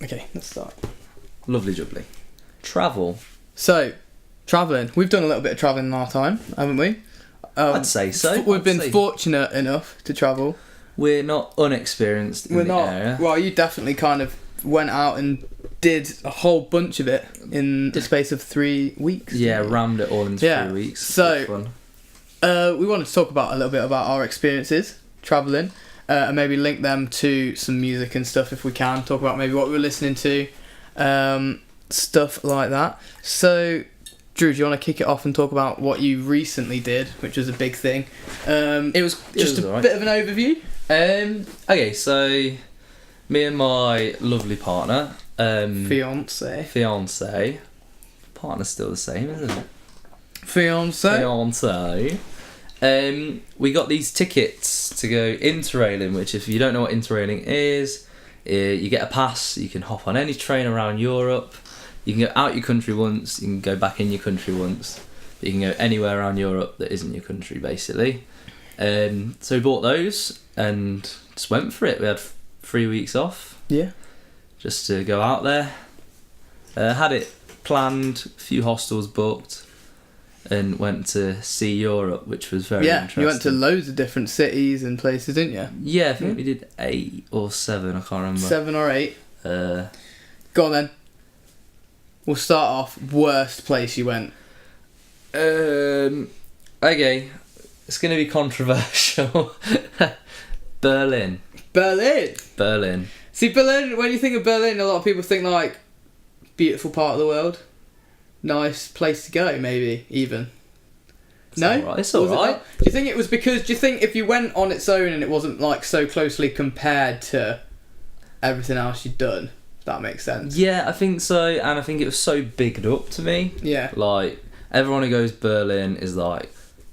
Okay, let's start. Lovely jubbly. Travel. So, travelling. We've done a little bit of travelling in our time, haven't we? I'd say so. We've been fortunate enough to travel. We're not unexperienced in the area. Well, you definitely kind of went out and did a whole bunch of it in the space of 3 weeks. Yeah, rammed it all in 3 weeks. So, fun. we wanted to talk about a little bit about our experiences travelling, and maybe link them to some music and stuff if we can. Talk about maybe what we were listening to, stuff like that. So, Drew, do you want to kick it off and talk about what you recently did, which was a big thing? It was a right. bit of an overview. Okay, so me and my lovely partner, Fiance. Partner's still the same, isn't it? Fiance. We got these tickets to go interrailing, which if you don't know what interrailing is, you get a pass, you can hop on any train around Europe, you can go out your country once, you can go back in your country once, but you can go anywhere around Europe that isn't your country, basically. So we bought those and just went for it. We had 3 weeks off. Yeah. Just to go out there. Had it planned, a few hostels booked, and went to see Europe, which was very interesting. You went to loads of different cities and places, didn't you? Yeah, I think we did 8 or 7, I can't remember. 7 or 8. Uh, Go on then. We'll start off, worst place you went. Okay, it's going to be controversial. Berlin. See, Berlin, when you think of Berlin, a lot of people think like, beautiful part of the world. Nice place to go, maybe, even. It's alright. Do you think it was because, do you think if you went on its own and it wasn't like so closely compared to everything else you'd done, if that makes sense? Yeah, I think so, and I think it was so bigged up to me. Yeah. Like, everyone who goes Berlin is like,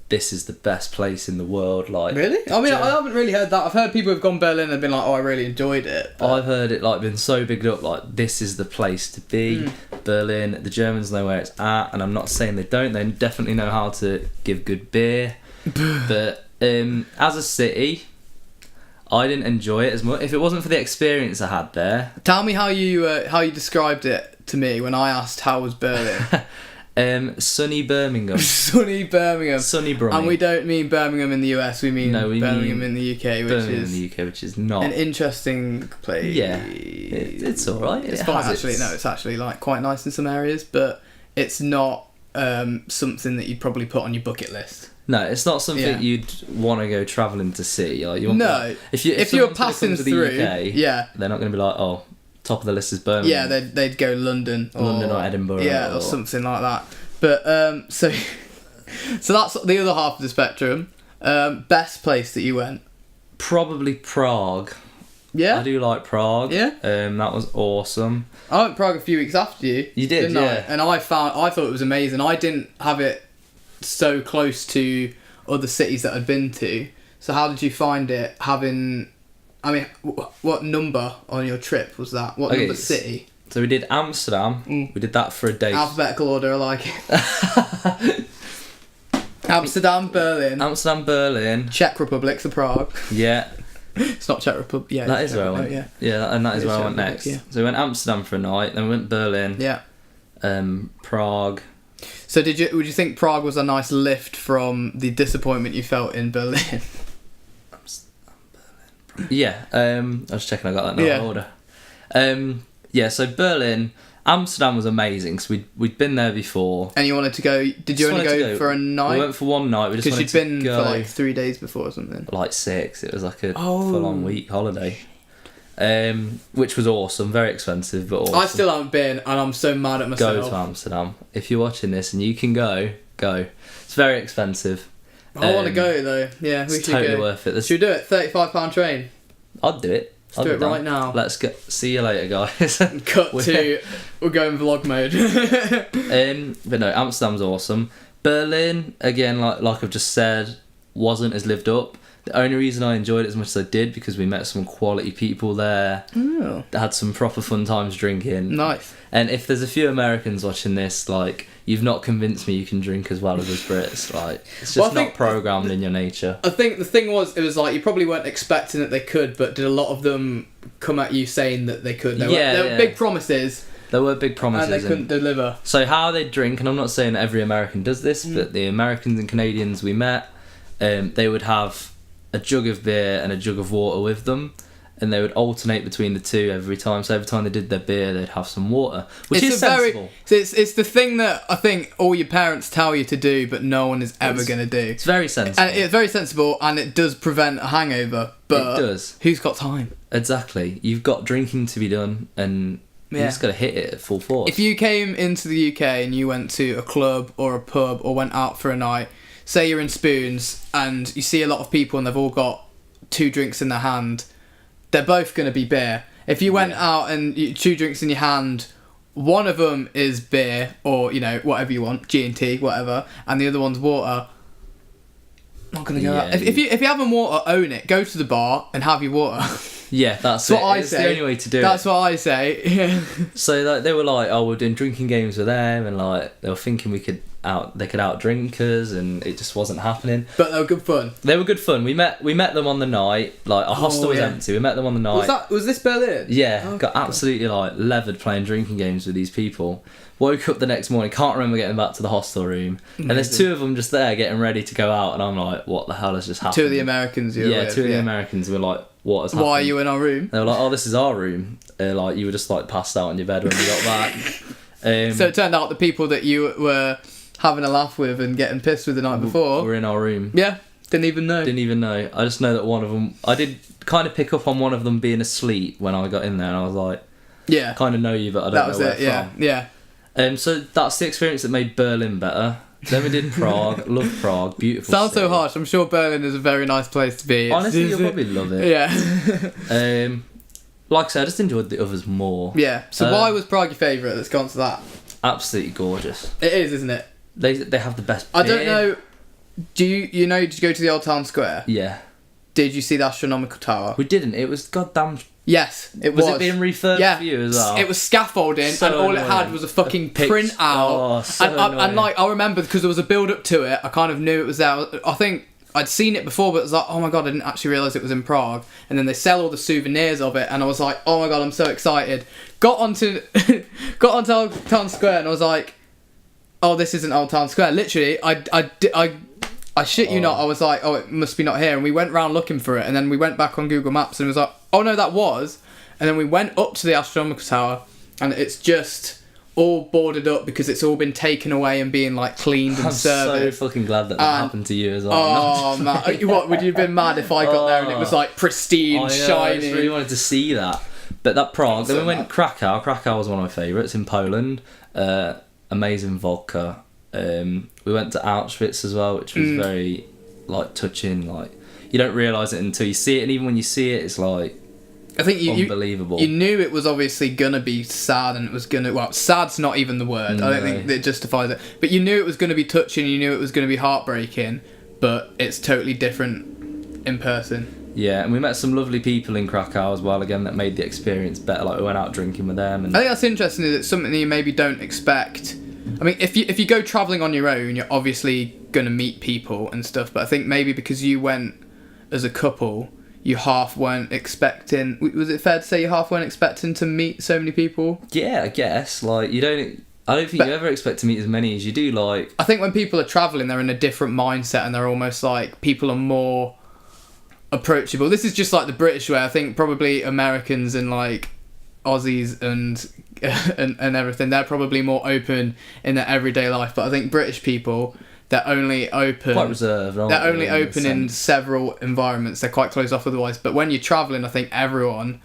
this is the best place in the world. Like, really? I mean, I haven't really heard that. I've heard people who've gone Berlin and been like, oh, I really enjoyed it. But I've heard it like been so bigged up, like this is the place to be. Berlin, the Germans know where it's at, and I'm not saying they don't. They definitely know how to give good beer. But as a city, I didn't enjoy it as much. If it wasn't for the experience I had there. Tell me how you described it to me when I asked how was Berlin. Sunny Birmingham. Sunny Birmingham. Sunny Brummie. And we don't mean Birmingham in the US, we mean Birmingham in the UK, which is not an interesting place. Yeah, it's alright. It's fine, actually. No, it's actually like quite nice in some areas, but it's not something that you'd probably put on your bucket list. No, it's not something you'd want to go travelling to see. Like, you want if you're passing through, UK, they're not going to be like, oh, top of the list is Birmingham. Yeah, they'd go London or Edinburgh. Yeah, or something like that. But so that's the other half of the spectrum. Best place that you went? Probably Prague. Yeah, I do like Prague. Yeah, that was awesome. I went to Prague a few weeks after you. You did, yeah. And I thought it was amazing. I didn't have it so close to other cities that I'd been to. So how did you find it having? I mean, what number on your trip was that? What number city? So we did Amsterdam. We did that for a day. Alphabetical order, I like it. Amsterdam, Berlin. Czech Republic, so Prague. Yeah. It's not Czech Republic. Yeah, that is where I went. Yeah, and that is where I went next. Yeah. So we went Amsterdam for a night, then we went Berlin. Yeah. Prague. So would you think Prague was a nice lift from the disappointment you felt in Berlin? Yeah, I was checking I got that in order. So Berlin, Amsterdam was amazing because we'd been there before. And you wanted to go? Did you only go for a night? We went for one night. Because you'd been for like 3 days before or something. Like 6. It was like a full-on week holiday. Which was awesome. Very expensive, but awesome. I still haven't been, and I'm so mad at myself. Go to Amsterdam if you're watching this and you can go. It's very expensive. I want to go though. Yeah, we should go. It's totally worth it. Should we do it? £35 train. I'd do it. Let's do it right now. Let's go. See you later, guys. We'll go in vlog mode. But no, Amsterdam's awesome. Berlin, again, like I've just said, wasn't as lived up. The only reason I enjoyed it as much as I did because we met some quality people there. Had some proper fun times drinking. Nice. And if there's a few Americans watching this, like, you've not convinced me you can drink as well as us Brits. Like, it's just not programmed in your nature. I think the thing was, it was like you probably weren't expecting that they could, but did a lot of them come at you saying that they could? There were big promises. There were big promises. And they couldn't deliver. So how they drink, and I'm not saying that every American does this, but the Americans and Canadians we met, they would have a jug of beer and a jug of water with them. And they would alternate between the two every time. So every time they did their beer, they'd have some water, which is sensible. It's the thing that I think all your parents tell you to do, but no one is ever going to do. It's very sensible. And it's very sensible, and it does prevent a hangover. But it does. Who's got time? Exactly. You've got drinking to be done, and you just got to hit it at full force. If you came into the UK and you went to a club or a pub or went out for a night, say you're in Spoons, and you see a lot of people and they've all got 2 drinks in their hand, they're both going to be beer. If you went out and 2 drinks in your hand, one of them is beer or, whatever you want, G&T, whatever, and the other one's water. Not going to go out. If you're having water, own it. Go to the bar and have your water. Yeah, that's what I say. It's the only way to do it. That's what I say. Yeah. So they were like, we're doing drinking games with them, and like they were thinking they could outdrink us, and it just wasn't happening. But they were good fun. They were good fun. We met them on the night. Like our hostel was empty. We met them on the night. Was this Berlin? Yeah, got absolutely leathered playing drinking games with these people. Woke up the next morning, can't remember getting back to the hostel room, and there's 2 of them just there getting ready to go out, and I'm like, what the hell has just happened? 2 of the Americans you were with. 2 of the Americans were like, what has happened? Why are you in our room? They were like, this is our room. Like, you were just like passed out on your bed when we got back. So it turned out the people that you were having a laugh with and getting pissed with the night before were in our room. Yeah, didn't even know. I just know that one of them, I did kind of pick up on one of them being asleep when I got in there, and I was like, I kind of know you, but I don't know where from. Yeah. So that's the experience that made Berlin better. Then we did Prague. Love Prague. Beautiful. Sounds city. so harsh. I'm sure Berlin is a very nice place to be. Honestly, you'll probably love it. Yeah. Like I said, I just enjoyed the others more. Yeah. So why was Prague your favourite? Let's go on to that. Absolutely gorgeous. It is, isn't it? They have the best beer. I don't know. Did you go to the Old Town Square? Yeah. Did you see the astronomical tower? We didn't. It was goddamn. Yes, it was. Was it being refurbed for you as well? It was scaffolding, and all it had was a fucking print out. And like, I remember because there was a build up to it. I kind of knew it was there. I think I'd seen it before, but it was like, oh my god, I didn't actually realise it was in Prague. And then they sell all the souvenirs of it, and I was like, oh my god, I'm so excited. Got onto Old Town Square, and I was like, oh, this isn't Old Town Square. Literally, I shit you not, I was like, oh, it must be not here. And we went round looking for it, and then we went back on Google Maps, and it was like, oh no, that was. And then we went up to the astronomical tower, and it's just all boarded up because it's all been taken away and being like cleaned and serviced. I'm so fucking glad that happened to you as well. Oh man, what would you have been mad if I got there and it was like pristine, shiny? I just really wanted to see that. But that Prague, then we went Krakow. Krakow was one of my favourites in Poland. Amazing vodka. We went to Auschwitz as well, which was very like touching. Like, you don't realise it until you see it, and even when you see it, it's like, I think unbelievable. You knew it was obviously gonna be sad, and it was gonna. Well, sad's not even the word. No. I don't think that justifies it. But you knew it was gonna be touching. You knew it was gonna be heartbreaking. But it's totally different in person. Yeah, and we met some lovely people in Krakow as well. Again, that made the experience better. Like, we went out drinking with them, and I think that's interesting. Is it's something that you maybe don't expect. I mean, if you go travelling on your own, you're obviously gonna meet people and stuff. But I think maybe because you went as a couple, you half weren't expecting. Was it fair to say you half weren't expecting to meet so many people? Yeah, I guess. Like, I don't think you ever expect to meet as many as you do. Like, I think when people are travelling, they're in a different mindset, and they're almost like, people are more approachable. This is just like the British way. I think probably Americans and like Aussies and everything, they're probably more open in their everyday life. But I think British people, they're only open. Quite reserved. They're only open in several environments. They're quite closed off otherwise. But when you're travelling, I think everyone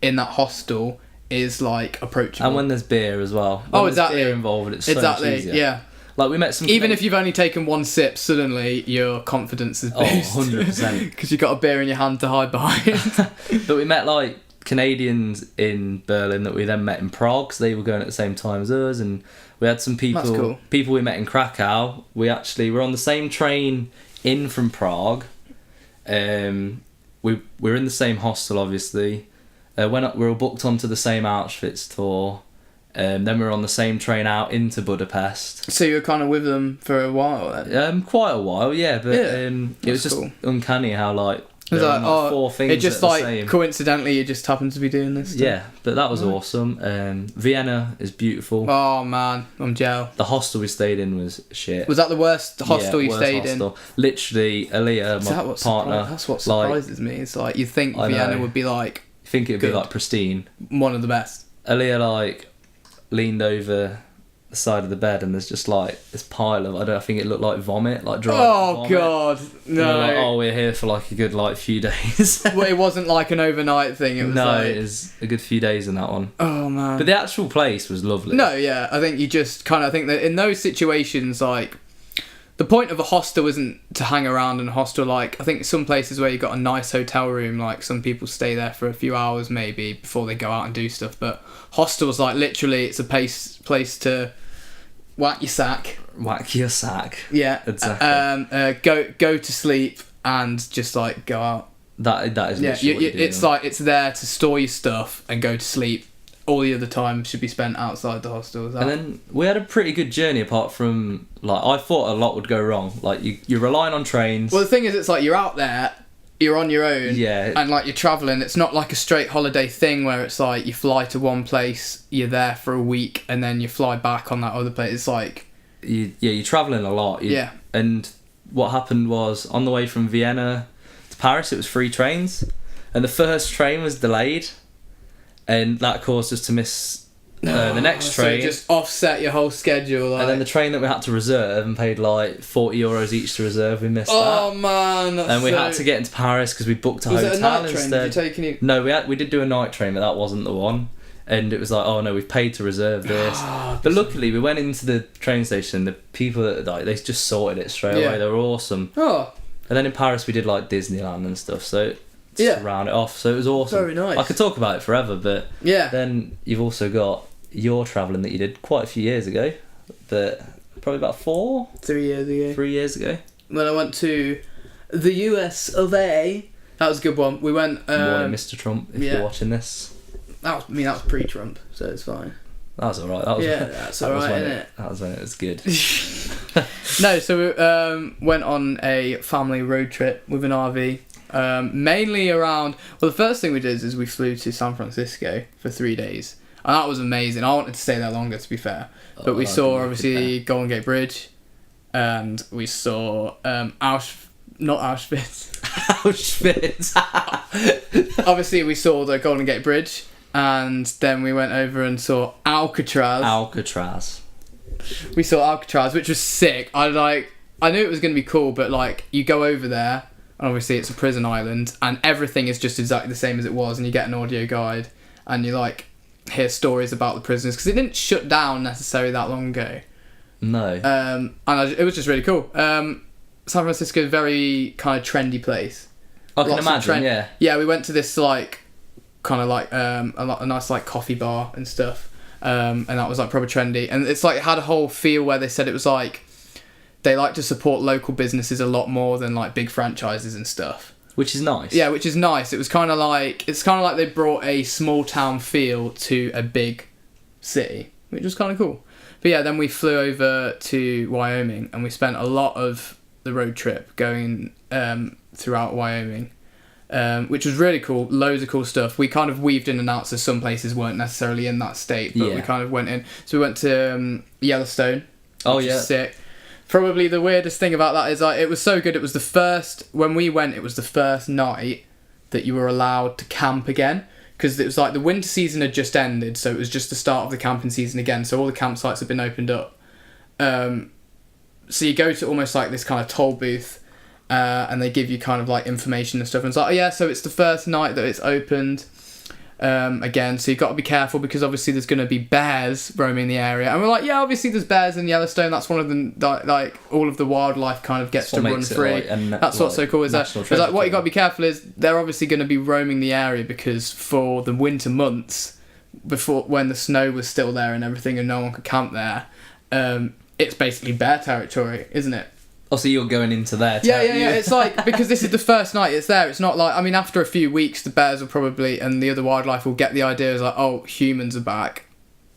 in that hostel is like approachable. And when there's beer as well. When exactly. There's beer involved, it's so much easier. Yeah. Like, we met some. Even if you've only taken one sip, suddenly your confidence is boosted. 100%. Because you've got a beer in your hand to hide behind. But we met like Canadians in Berlin that we then met in Prague, so they were going at the same time as us, and we had some people. That's cool. People we met in Krakow. We actually were on the same train in from Prague. We were in the same hostel, obviously. We were booked onto the same Auschwitz tour. Then we were on the same train out into Budapest. So you were kind of with them for a while then? Quite a while, yeah. But it was just cool. Uncanny how like. It was like, four things it just that are like the same. coincidentally you just happened to be doing this stuff. Yeah, but that was awesome. Vienna is beautiful. Oh man, I'm jealous. The hostel we stayed in was shit. Was that the worst hostel you worst stayed hostel. Literally, Aaliyah, my partner. That's what surprises me. It's like you think Vienna would be like. You think it'd be like pristine. One of the best. Aaliyah like leaned over the side of the bed and there's just like this pile of I think it looked like vomit, like dry vomit. God, no. Like, we're here for like a good like few days. Well, it wasn't like an overnight thing. It was it was a good few days in that one. Oh man. But the actual place was lovely. No, yeah, I think you just kind of think that in those situations, like the point of a hostel isn't to hang around in a hostel. Like I think some places where you've got a nice hotel room, like some people stay there for a few hours maybe before they go out and do stuff. But hostels, like literally, it's a place to whack your sack. Whack your sack. Yeah. Exactly. Go to sleep and just like go out. That is literally what it's like it's there to store your stuff and go to sleep. All the other time should be spent outside the hostel. And then we had a pretty good journey apart from like I thought a lot would go wrong. Like you're relying on trains. Well, the thing is, it's like you're out there. You're on your own, and like you're travelling. It's not like a straight holiday thing where it's like you fly to one place, you're there for a week, and then you fly back on that other place. It's like you're travelling a lot. And what happened was on the way from Vienna to Paris, it was 3 trains, and the first train was delayed, and that caused us to miss the next train. So you just offset your whole schedule. Like. And then the train that we had to reserve and paid like €40 each to reserve, we missed that. Oh man! And we had to get into Paris because we booked a was hotel it a night instead. Train? Did you take any? No, we did do a night train, but that wasn't the one. And it was like, oh no, we've paid to reserve this. But luckily, we went into the train station. The people that like they just sorted it straight away. They were awesome. Oh. And then in Paris, we did like Disneyland and stuff. So to round it off, so it was awesome. Very nice. I could talk about it forever, but then you've also got your travelling that you did quite a few years ago, but probably about 3 years ago. 3 years ago. When I went to the US of A, that was a good one. We went. Morning, Mr. Trump, if you're watching this. That was pre-Trump, so it's fine. That was alright. That was that's alright, isn't it? That was when it was good. No, so we went on a family road trip with an RV. Mainly around. Well, the first thing we did is we flew to San Francisco for 3 days. And that was amazing. I wanted to stay there longer, to be fair. But we saw, obviously, Golden Gate Bridge. And we saw not Auschwitz. Auschwitz. Obviously, we saw the Golden Gate Bridge. And then we went over and saw Alcatraz. We saw Alcatraz, which was sick. I knew it was going to be cool, but, like, you go over there. And obviously, it's a prison island. And everything is just exactly the same as it was. And you get an audio guide. And you, like, hear stories about the prisoners because it didn't shut down necessarily that long ago. No. It was just really cool. San Francisco is a very kind of trendy place. I can imagine. Yeah, we went to this like kind of like a nice like coffee bar and stuff, and that was like proper trendy. And it's like it had a whole feel where they said it was like they like to support local businesses a lot more than like big franchises and stuff. Which is nice. Yeah, which is nice. It was kind of like they brought a small town feel to a big city, which was kind of cool. But yeah, then we flew over to Wyoming and we spent a lot of the road trip going throughout Wyoming, which was really cool. Loads of cool stuff. We kind of weaved in and out, so some places weren't necessarily in that state, but we kind of went in. So we went to Yellowstone. Which was sick. Probably the weirdest thing about that is like it was so good. It was when we went, it was the first night that you were allowed to camp again, because it was like the winter season had just ended, so it was just the start of the camping season again. So all the campsites had been opened up. So you go to almost like this kind of toll booth, and they give you kind of like information and stuff. And it's like, so it's the first night that it's opened. Again, so you've got to be careful because obviously there's going to be bears roaming the area, and we're like, obviously there's bears in Yellowstone. That's one of the like all of the wildlife kind of gets to run free. That's what's so cool is that it's like what you got to be careful is they're obviously going to be roaming the area because for the winter months, before when the snow was still there and everything, and no one could camp there, it's basically bear territory, isn't it? Oh, so you're going into there? Yeah. It's like, because this is the first night it's there. It's not like, I mean, after a few weeks, the bears will probably, and the other wildlife will get the idea is like, oh, humans are back.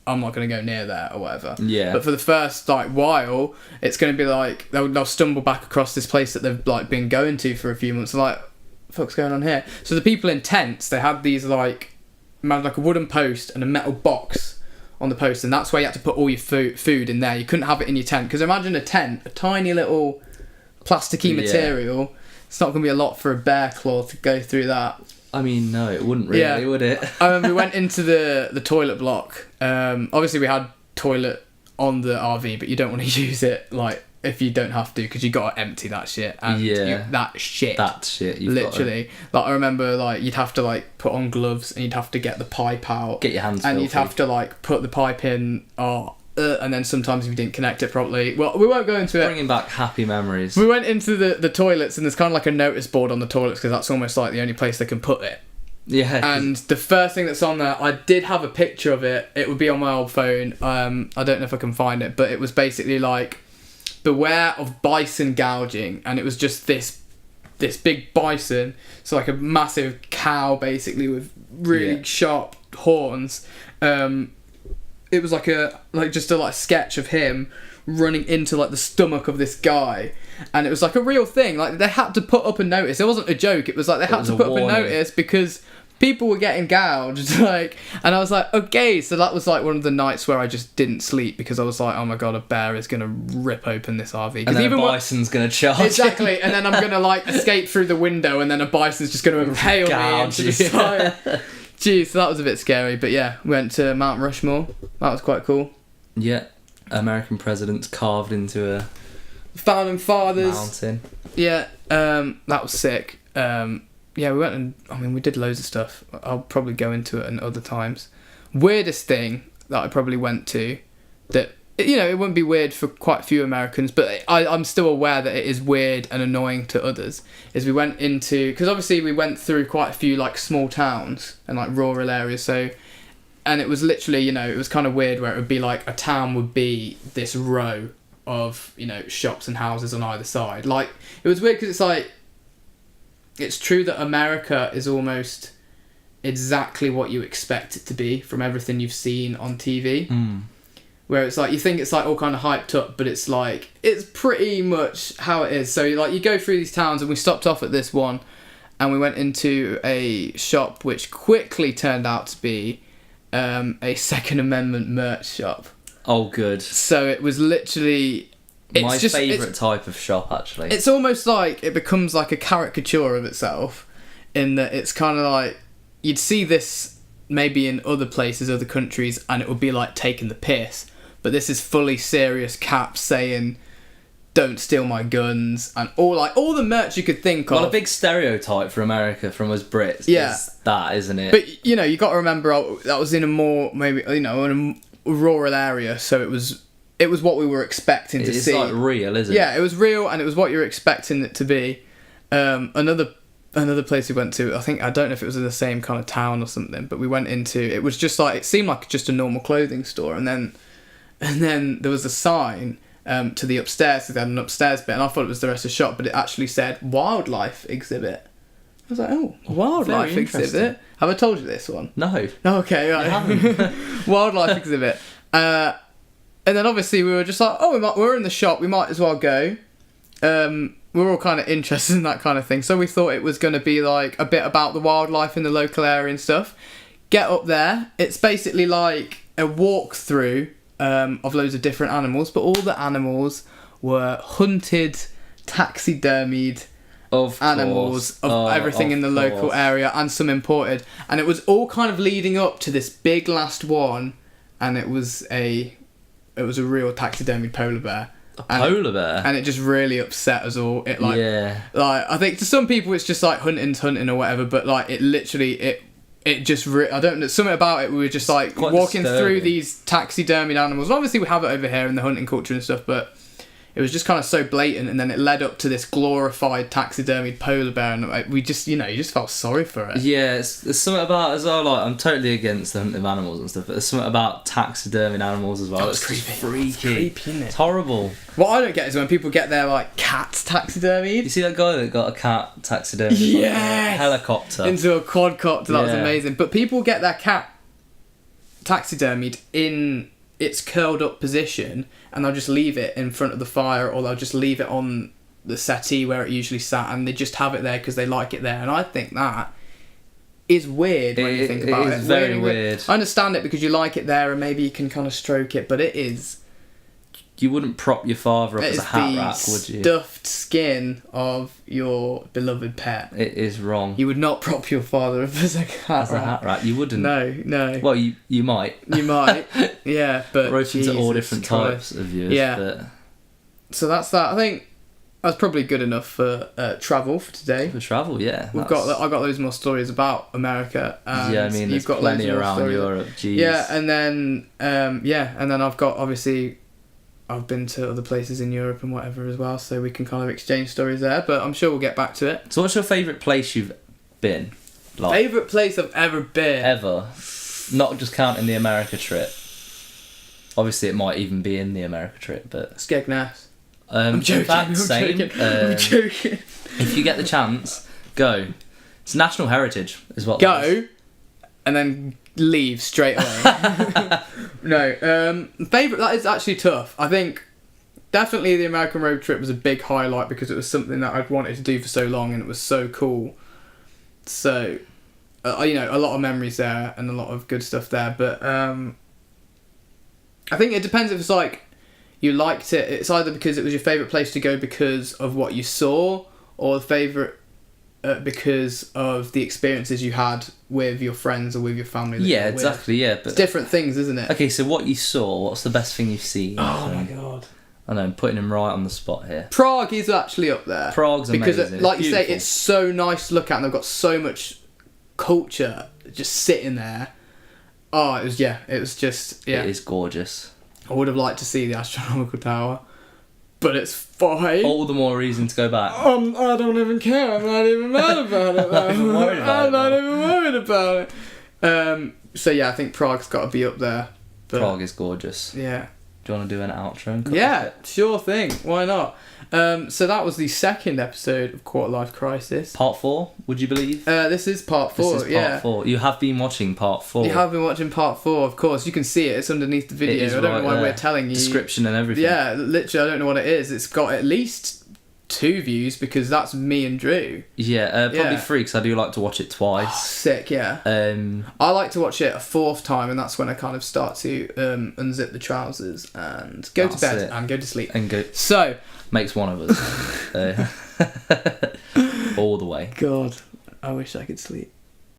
I'm not going to go near there or whatever. Yeah. But for the first like while, it's going to be like they'll stumble back across this place that they've like been going to for a few months. Like, what the fuck's going on here? So the people in tents, they had these like a wooden post and a metal box on the post, and that's where you had to put all your food in there. You couldn't have it in your tent, because imagine a tent, a tiny little plasticky material. It's not going to be a lot for a bear claw to go through that. I mean, no, it wouldn't really, would it? We went into the toilet block. Obviously, we had toilet on the RV, but you don't want to use it like if you don't have to, because you got to empty that shit. And that shit. Literally. Like, I remember, like, you'd have to like put on gloves and you'd have to get the pipe out. Get your hands and filthy. You'd have to like put the pipe in. And then sometimes if you didn't connect it properly, well, we won't go into it. Bringing back happy memories. We went into the toilets, and there's kind of like a notice board on the toilets, because that's almost like the only place they can put it. Yeah. And the first thing that's on there, I did have a picture of it. It would be on my old phone. I don't know if I can find it, but it was basically like, beware of bison gouging, and it was just this big bison, so like a massive cow basically with really sharp horns. It was like just a sketch of him running into like the stomach of this guy, and it was like a real thing. Like, they had to put up a notice. It wasn't a joke. It was like they had to put up a notice because people were getting gouged. Like, and I was like, okay, so that was like one of the nights where I just didn't sleep, because I was like, oh my god, a bear is gonna rip open this RV. And then even a bison's gonna charge. Exactly, and then I'm gonna like escape through the window, and then a bison's just gonna impale me into the side. Geez, so that was a bit scary, but yeah, we went to Mount Rushmore. That was quite cool. Yeah, American presidents carved into a Founding Fathers mountain. Yeah, that was sick. Yeah, we went and we did loads of stuff. I'll probably go into it in other times. Weirdest thing that I probably went to, that, you know, it wouldn't be weird for quite a few Americans, but I'm still aware that it is weird and annoying to others, is we went into, because obviously we went through quite a few like small towns and like rural areas, so, and it was literally, you know, it was kind of weird where it would be like a town would be this row of, you know, shops and houses on either side. Like, it was weird because it's like, it's true that America is almost exactly what you expect it to be from everything you've seen on TV. Where it's like, you think it's like all kind of hyped up, but it's like, it's pretty much how it is. So like, you go through these towns, and we stopped off at this one, and we went into a shop which quickly turned out to be a Second Amendment merch shop. Oh, good. So it was literally, it's my just, favourite type of shop, actually. It's almost like it becomes like a caricature of itself, in that it's kind of like, you'd see this maybe in other places, other countries, and it would be like taking the piss. But this is fully serious caps saying, "Don't steal my guns," and all the merch you could think of. Well, a big stereotype for America from us Brits is that, isn't it? But, you know, you got to remember, that was in a more, maybe, you know, in a rural area, so it was what we were expecting to see. It's like real, isn't it? Yeah, it was real, and it was what you were expecting it to be. Another place we went to, I don't know if it was in the same kind of town or something, but we went into, it was just like, it seemed like just a normal clothing store, and then there was a sign to the upstairs, so they had an upstairs bit, and I thought it was the rest of the shop, but it actually said wildlife exhibit. I was like, oh, wildlife exhibit? Have I told you this one? No. Okay, right. Wildlife exhibit. And then obviously we were just like, oh, we're in the shop, we might as well go. We're all kind of interested in that kind of thing, so we thought it was going to be like a bit about the wildlife in the local area and stuff. Get up there, it's basically like a walkthrough of loads of different animals, but all the animals were hunted, taxidermied animals of everything in the local area, and some imported, and it was all kind of leading up to this big last one, and it was a real taxidermied polar bear. Polar bear? And it just really upset us all. It like I think to some people it's just like hunting or whatever, but like it literally it just I don't know, something about it, we were just like walking through these taxidermied animals. Obviously we have it over here in the hunting culture and stuff, but it was just kind of so blatant, and then it led up to this glorified taxidermied polar bear, and we just, you know, you just felt sorry for it. Yeah, there's something about as well, like, I'm totally against the hunting of animals and stuff, but there's something about taxidermied animals as well. It's creepy. Freaky. It's creepy, isn't it? It's horrible. What I don't get is when people get their like cats taxidermied. You see that guy that got a cat taxidermied? Yes! Helicopter. Into a quadcopter, that was amazing. But people get their cat taxidermied in its curled up position, and they'll just leave it in front of the fire, or they'll just leave it on the settee where it usually sat, and they just have it there because they like it there. And I think that is weird when you think about it. It's very weird. I understand it because you like it there and maybe you can kind of stroke it, but it is... You wouldn't prop your father up as a hat rack, would you? Stuffed skin of your beloved pet. It is wrong. You would not prop your father up as a hat rack. You wouldn't. No. Well, you might. You might. Yeah, but we're open to all different types of viewers. Yeah. But... So that's that. I think that's probably good enough for travel for today. For travel, yeah. I got loads more stories about America. And yeah, I mean, you've got plenty around Europe. Jeez. Yeah, and then I've got obviously. I've been to other places in Europe and whatever as well, so we can kind of exchange stories there, but I'm sure we'll get back to it. So what's your favourite place you've been? Favourite place I've ever been? Ever. Not just counting the America trip. Obviously it might even be in the America trip, but... Skegness. I'm joking, I'm joking. If you get the chance, go. It's national heritage, is what that is. Go, and then leave straight away. No, favourite, that is actually tough. I think definitely the American road trip was a big highlight because it was something that I'd wanted to do for so long and it was so cool. So, a lot of memories there and a lot of good stuff there. But I think it depends if it's like you liked it. It's either because it was your favourite place to go because of what you saw, or the favourite because of the experiences you had with your friends or with your family. Yeah, exactly. Yeah, but it's different things, isn't it? Okay, so what you saw, what's the best thing you've seen? Oh my god! I know, I'm putting him right on the spot here. Prague is actually up there. Prague's amazing. Because, like you say, it's so nice to look at, and they've got so much culture just sitting there. Oh, it was just. It is gorgeous. I would have liked to see the astronomical tower, but it's fine. All the more reason to go back. I don't even care. I'm not even mad about it. I'm not even worried about it. So yeah, I think Prague's got to be up there. But Prague is gorgeous. Yeah. Do you want to do an outro? Yeah, sure thing. Why not? So that was the second episode of Quarter Life Crisis. Part 4, would you believe? This is part 4. This is part 4. You have been watching part 4. You have been watching part 4, of course. You can see it. It's underneath the video. I don't know why we're telling you. Description and everything. Yeah, literally, I don't know what it is. It's got at least 2 views because that's me and Drew. Yeah, probably 3 because I do like to watch it twice. Oh, sick, yeah. I like to watch it a 4th time, and that's when I kind of start to unzip the trousers and go to bed and go to sleep. So makes one of us. All the way. God, I wish I could sleep.